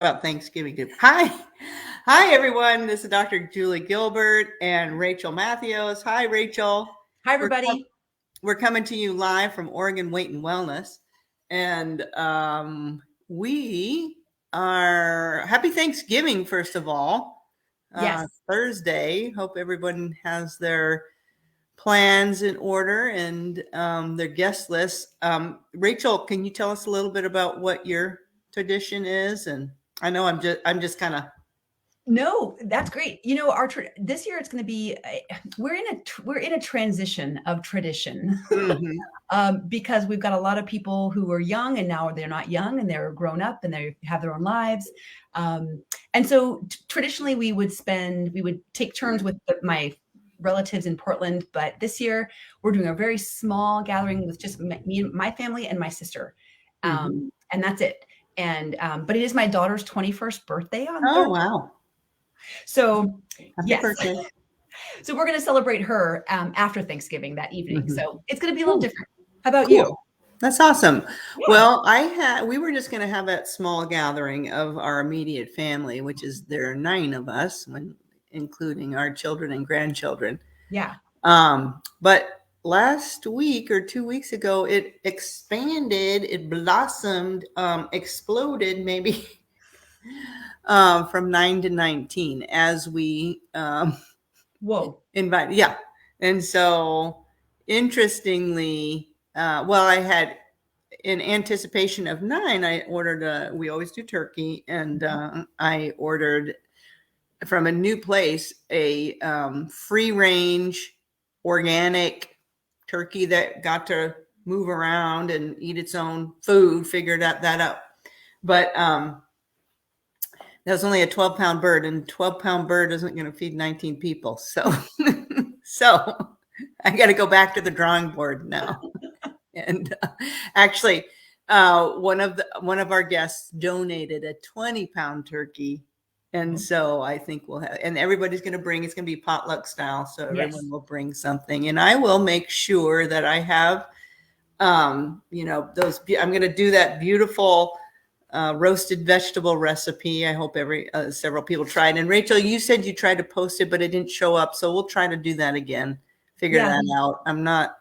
about Thanksgiving. Hi, everyone. This is Dr. Julie Gilbert and Rachel Matthews. Hi, Rachel. Hi, We're com- everybody. we're coming to you live from Oregon Weight and Wellness, and we are happy Thanksgiving. First of all, Yes. Thursday. Hope everyone has their plans in order and their guest list. Rachel, can you tell us a little bit about what your tradition is? And I know I'm just kind of. No, that's great. You know, this year it's going to be we're in a transition of tradition Mhm. because we've got a lot of people who are young and now they're not young and they're grown up and they have their own lives. And so traditionally we would take turns with my relatives in Portland, but this year we're doing a very small gathering with just me and my family and my sister, Mhm. and that's it. And but it is my daughter's 21st birthday on Oh, Thursday. wow. So, Happy yes. birthday. So we're going to celebrate her after Thanksgiving that evening. Mhm. So it's going to be a little Cool. different. How about you? Cool. That's awesome. Yeah. Well, we were just going to have that small gathering of our immediate family, which is there are 9 of us, including our children and grandchildren. Yeah. But last week or 2 weeks ago, it expanded, it blossomed, exploded maybe from 9 to 19 as we Whoa. invite. Yeah. And so interestingly, I had in anticipation of 9, I ordered we always do turkey, and I ordered from a new place a free range organic turkey that got to move around and eat its own food, figured that out. But that was only a 12-pound bird, and 12-pound bird isn't going to feed 19 people. So, so I got to go back to the drawing board now. And actually, one of our guests donated a 20-pound turkey, and so I think we'll have, and everybody's going to bring. It's going to be potluck style, so everyone Yes. will bring something, and I will make sure that I have, those. I'm going to do that beautiful roasted vegetable recipe. I hope several people tried. And Rachel, you said you tried to post it, but it didn't show up, so we'll try to do that again. Figure Yeah. that out. I'm not.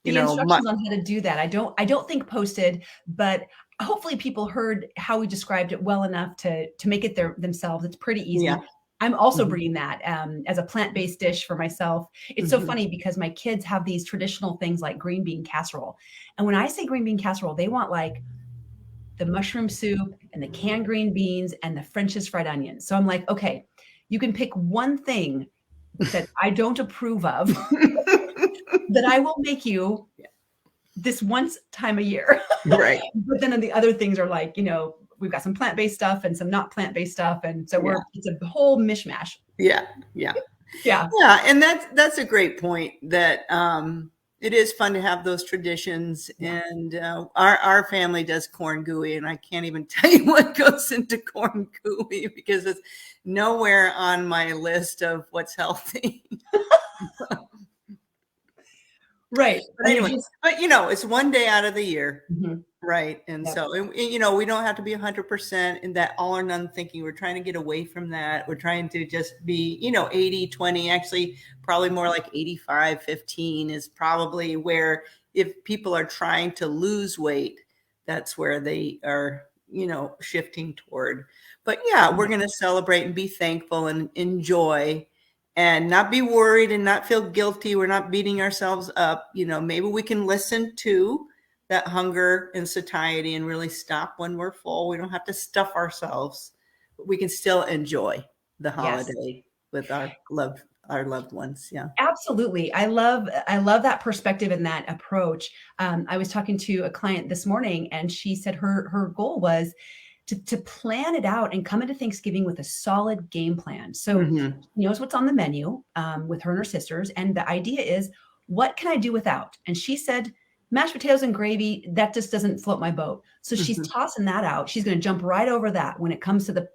The instructions on how to do that. I don't think posted, but hopefully people heard how we described it well enough to make it themselves. It's pretty easy. Yeah. I'm also Mhm. bringing that as a plant-based dish for myself. It's so funny because my kids have these traditional things like green bean casserole. And when I say green bean casserole, they want like the mushroom soup and the canned green beans and the French's fried onions. So I'm like, okay, you can pick one thing that I don't approve of that I will make you this once time a year. Right. But then the other things are like, we've got some plant-based stuff and some not plant-based stuff. And so it's a whole mishmash. Yeah. Yeah. Yeah. Yeah. And that's a great point that, it is fun to have those traditions. Yeah. And our family does corn gooey, and I can't even tell you what goes into corn gooey because it's nowhere on my list of what's healthy. Right. But anyway, it's one day out of the year. Mhm. Right. And Yep. so, we don't have to be 100% in that all or none thinking. We're trying to get away from that. We're trying to just be, 80, 20, actually probably more like 85, 15 is probably where if people are trying to lose weight, that's where they are, shifting toward. But yeah, we're going to celebrate and be thankful and enjoy and not be worried and not feel guilty. We're not beating ourselves up. Maybe we can listen to that hunger and satiety and really stop when we're full. We don't have to stuff ourselves, but we can still enjoy the Yes. holiday with our loved ones. Yeah. Absolutely. I love that perspective and that approach. I was talking to a client this morning and she said her goal was to plan it out and come into Thanksgiving with a solid game plan. So Mhm. she knows what's on the menu with her and her sisters. And the idea is, what can I do without? And she said, mashed potatoes and gravy, that just doesn't float my boat. So she's Mhm. tossing that out. She's going to jump right over that when it comes to the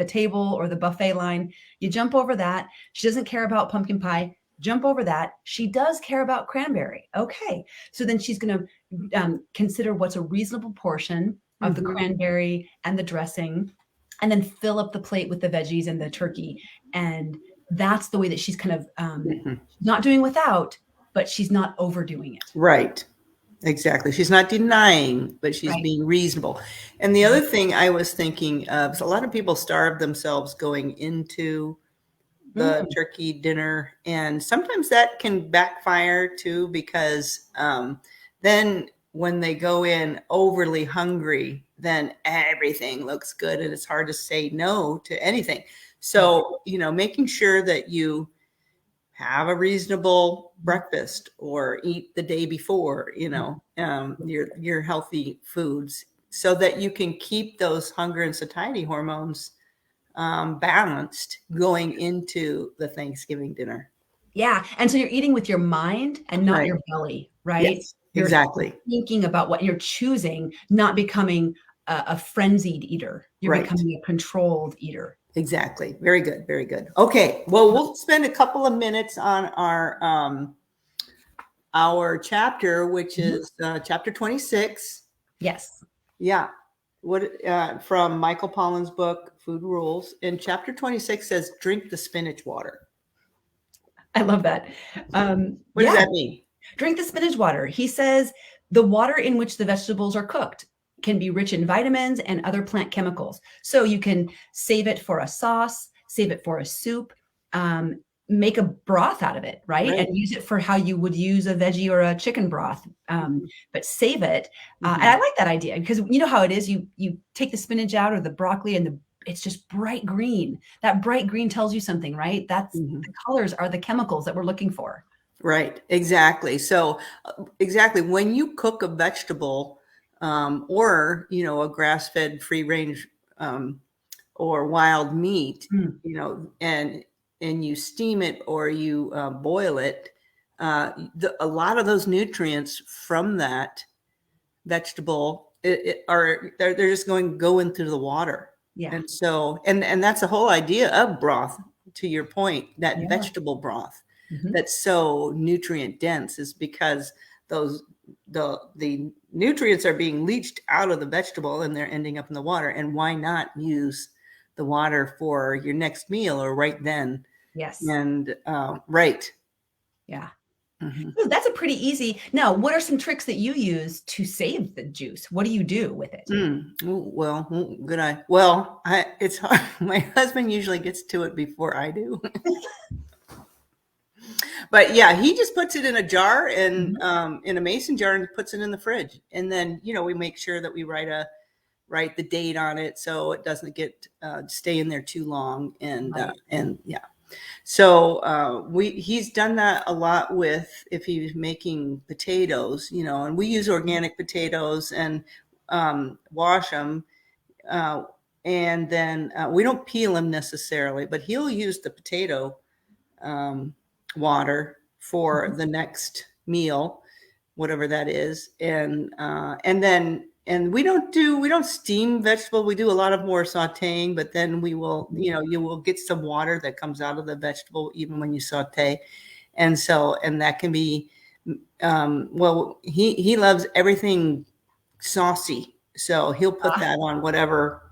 table or the buffet line. You jump over that. She doesn't care about pumpkin pie. Jump over that. She does care about cranberry. Okay. So then she's going to consider what's a reasonable portion of the Mhm. cranberry and the dressing. and then fill up the plate with the veggies and the turkey. And that's the way that she's kind of Mhm. not doing without, but she's not overdoing it. Right. Exactly. She's not denying, but she's Right. being reasonable. And the other thing I was thinking of is a lot of people starve themselves going into the Mm, turkey dinner, and sometimes that can backfire too, because then when they go in overly hungry, then everything looks good and it's hard to say no to anything. yeah. So, making sure that you have a reasonable breakfast or eat the day before, your healthy foods, so that you can keep those hunger and satiety hormones balanced going into the Thanksgiving dinner. Yeah. And so you're eating with your mind and not Right. your belly, right? Yes, You're exactly. thinking about what you're choosing, not becoming a frenzied eater. You're Right. becoming a controlled eater. Exactly. Very good. Very good. Okay. Well, we'll spend a couple of minutes on our chapter, which Mhm. is chapter 26. Yes. Yeah. What from Michael Pollan's book, Food Rules. And chapter 26 says, drink the spinach water. I love that. What does Yeah. that mean? Drink the spinach water. He says the water in which the vegetables are cooked can be rich in vitamins and other plant chemicals. So you can save it for a sauce, save it for a soup, make a broth out of it, right? Right. And use it for how you would use a veggie or a chicken broth. But save it. And I Mhm. like that idea because you know how it is. You take the spinach out or the broccoli and it's just bright green. That bright green tells you something, right? That's Mhm. the colors are the chemicals that we're looking for. Right, exactly. So, exactly when you cook a vegetable, or a grass-fed, free-range, or wild meat, Mm, and you steam it or you boil it, a lot of those nutrients from that vegetable they're just go into the water, yeah. and so and that's the whole idea of broth. To your point, that Yeah. vegetable broth Mhm. that's so nutrient dense is because those the nutrients are being leached out of the vegetable and they're ending up in the water. And why not use the water for your next meal or right then? Yes. And right. Yeah. Mhm. Ooh, that's a pretty easy. Now, what are some tricks that you use to save the juice? What do you do with it? Ooh, well, good eye. Well, it's hard. My husband usually gets to it before I do. But yeah, he just puts it in a jar and Mhm. in a mason jar and puts it in the fridge. And then, we make sure that we write the date on it so it doesn't get stay in there too long. Right. And yeah. So he's done that a lot with if he's making potatoes, and we use organic potatoes and wash them. Uh, and then we don't peel them necessarily, but he'll use the potato um, water for Mhm. the next meal, whatever that is. And we don't steam vegetable. We do a lot of more sauteing, but then we will, you will get some water that comes out of the vegetable even when you saute. And that can be, well, he loves everything saucy. So he'll put Ah, that on whatever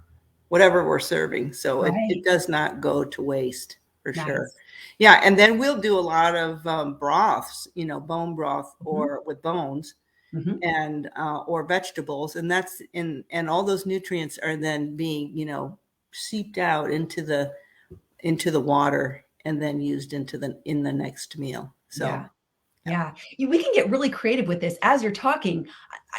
we're serving. So it right. does not go to waste for sure. Nice. Yeah, and then we'll do a lot of broths, bone broth Mhm. or with bones Mhm. and or vegetables, and that's and all those nutrients are then being seeped out into the water and then used in the next meal. So Yeah. Yeah. We can get really creative with this as you're talking.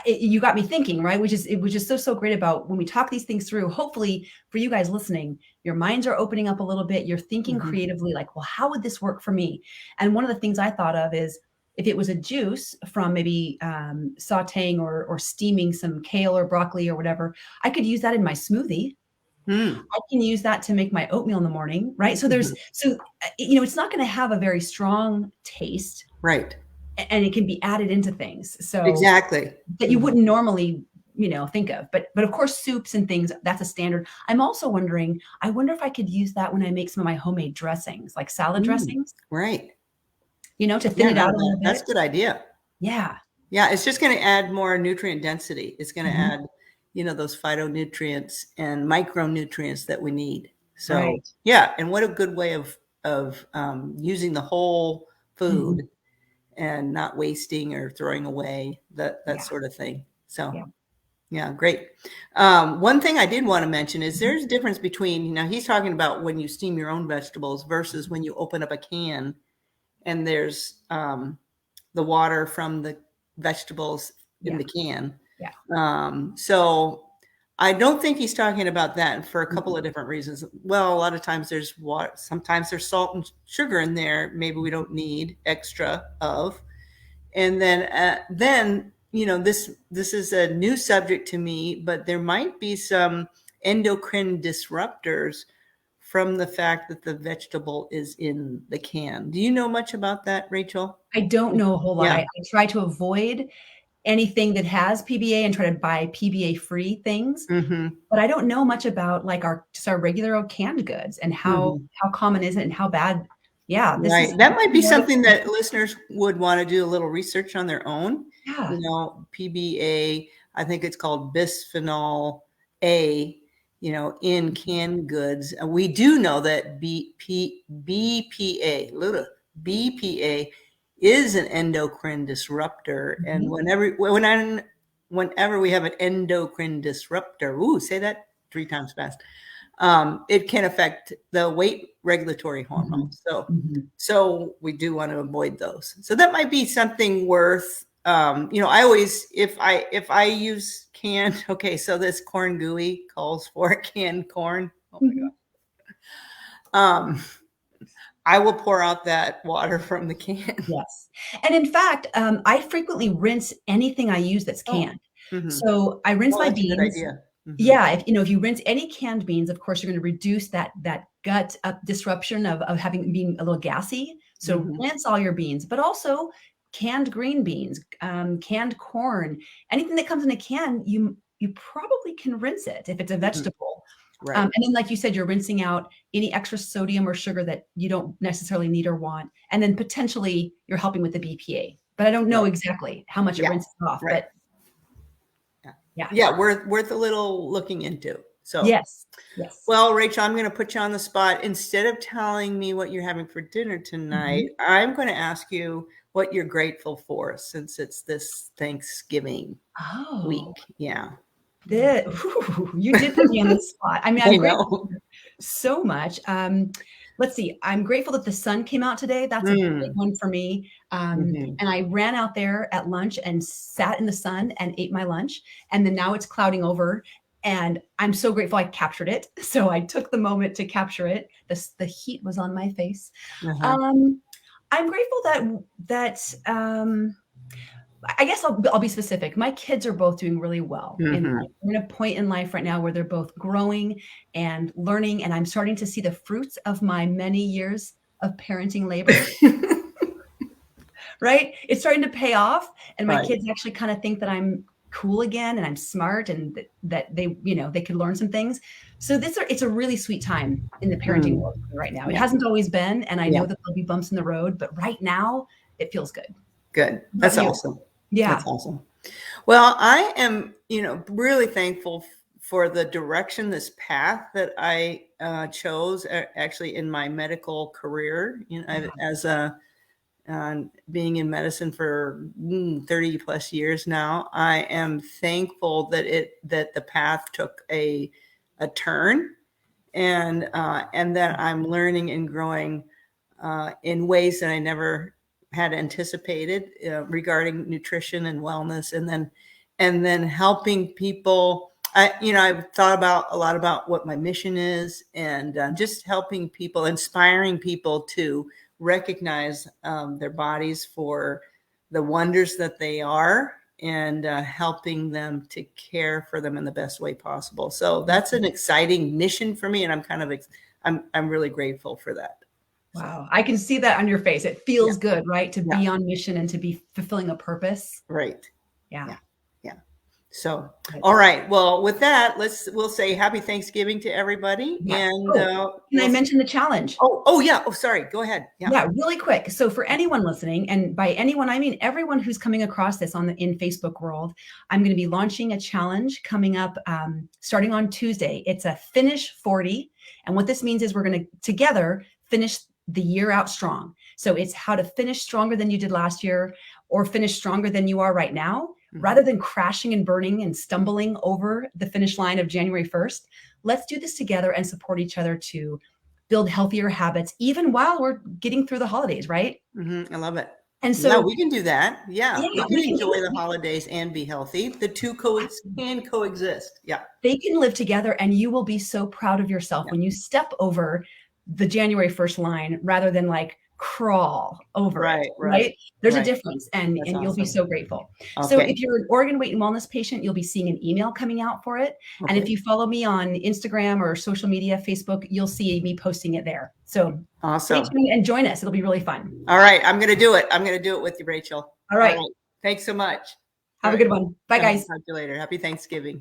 You got me thinking, right? Which is so great about when we talk these things through. Hopefully, for you guys listening, your minds are opening up a little bit. You're thinking mhm. creatively, like, well, how would this work for me? And one of the things I thought of is if it was a juice from maybe sautéing or steaming some kale or broccoli or whatever, I could use that in my smoothie. Mm, I can use that to make my oatmeal in the morning, right? mhm. It's not going to have a very strong taste Right, and it can be added into things so exactly. that you Mhm. wouldn't normally think of, but of course soups and things, that's a standard. I'm also wondering, I wonder if I could use that when I make some of my homemade dressings, like salad Mm, dressings, right. to thin Yeah, it no, out a little that's a bit. good idea. Yeah. Yeah, it's just going to add more nutrient density. It's going to Mhm. add, those phytonutrients and micronutrients that we need. So Right. yeah, and what a good way of using the whole Mhm. food and not wasting or throwing away that Yeah. sort of thing. So Yeah. yeah, great. One thing I did want to mention is Mhm. there's a difference between, he's talking about when you steam your own vegetables versus when you open up a can and there's the water from the vegetables in Yeah. the can. Yeah. So I don't think he's talking about that for a couple Mhm. of different reasons. Well, a lot of times there's water, sometimes there's salt and sugar in there. Maybe we don't need extra of. And then this is a new subject to me, but there might be some endocrine disruptors from the fact that the vegetable is in the can. Do you know much about that, Rachel? I don't know a whole lot. Yeah. I try to avoid anything that has PBA and try to buy PBA-free things, Hmm. but I don't know much about, like, our regular old canned goods and Hmm. how common is it and how bad. Yeah, this Right. is That might be more than something that listeners would want to do a little research on their own. yeah. PBA, I think it's called bisphenol A, in canned goods. And we do know that BPA is an endocrine disruptor. And Mhm. whenever we have an endocrine disruptor, ooh, say that 3 times fast. It can affect the weight regulatory Mhm. hormones. So, Mhm. so we do want to avoid those. So that might be something worth. I always, if I use canned, okay, so this corn gooey calls for canned corn. Oh my Mhm. God. I will pour out that water from the can. Yes. And in fact, I frequently rinse anything I use that's Oh, canned. hmm. So I rinse Oh, my that's a good beans. idea. Hmm. Yeah, if you rinse any canned beans, of course, you're gonna reduce that gut, disruption of having being a little gassy. So Hmm. rinse all your beans, but also canned green beans, canned corn, anything that comes in a can, you probably can rinse it if it's a Hmm. vegetable. Right. And then, like you said, you're rinsing out any extra sodium or sugar that you don't necessarily need or want, and then potentially you're helping with the BPA. But I don't know Right. exactly how much it Yeah. rinses off, Right. but Yeah. yeah. Yeah. Worth a little looking into. So. Yes. Yes. Well, Rachel, I'm going to put you on the spot. Instead of telling me what you're having for dinner tonight, Mhm. I'm going to ask you what you're grateful for since it's this Thanksgiving Oh. week. Yeah. You did put me on the spot. I mean, I'm I grateful know. for so much. Let's see. I'm grateful that the sun came out today. That's a big Mm. one for me. Hmm. And I ran out there at lunch and sat in the sun and ate my lunch. And then now it's clouding over. And I'm so grateful I captured it. So I took the moment to capture it. The heat was on my face. Uh-huh. Um, I'm grateful that I guess I'll be specific. My kids are both doing really well in Hmm. life. We're in a point in life right now where they're both growing and learning, and I'm starting to see the fruits of my many years of parenting labor, right? It's starting to pay off, and my Right. kids actually kind of think that I'm cool again and I'm smart and that they could learn some things. So it's a really sweet time in the parenting Mm. world for me right now. It Yeah. hasn't always been, and I Yeah. know that there'll be bumps in the road, but right now it feels good. Good. How about That's you? awesome. That's Yeah. awesome. Well, I am, really thankful for the direction, this path that I chose actually in my medical career. As being in medicine for 30 plus years now, I am thankful that the path took a turn and that I'm learning and growing in ways that I never had anticipated regarding nutrition and wellness, and then helping people. I've thought about a lot about what my mission is, and just helping people, inspiring people to recognize their bodies for the wonders that they are, and helping them to care for them in the best way possible. So that's an exciting mission for me, and I'm really grateful for that. So Wow, I can see that on your face. It yeah, feels good, right? To yeah, be on mission and to be fulfilling a purpose. right, Yeah. yeah, yeah. So, all right. Well, with that, we'll say happy Thanksgiving to everybody. Yeah. And Can I mention the challenge? oh yeah. Oh, sorry. Go ahead. Yeah. Yeah, really quick. So for anyone listening, and by anyone, I mean everyone who's coming across this in Facebook world, I'm going to be launching a challenge coming up starting on Tuesday. It's a Finish 40. And what this means is we're going to together finish the year out strong. So it's how to finish stronger than you did last year or finish stronger than you are right now. Rather than crashing and burning and stumbling over the finish line of January 1st, let's do this together and support each other to build healthier habits, even while we're getting through the holidays, right? I love it. And so yeah, we can do that. Yeah, Yeah, we can enjoy the holidays and be healthy. The two can coexist. Yeah. They can live together, and you will be so proud of yourself when you step over the January 1st line rather than like crawl over it, right? There's a difference, and you'll be so grateful. So if you're an organ weight and wellness patient, you'll be seeing an email coming out for it. And if you follow me on Instagram or social media, Facebook, you'll see me posting it there. So awesome. Stay tuned and join us. It'll be really fun. All right. I'm going to do it. I'm going to do it with you, Rachel. All right. Thanks so much. Have a good one. Bye, guys. Talk to you later. Happy Thanksgiving.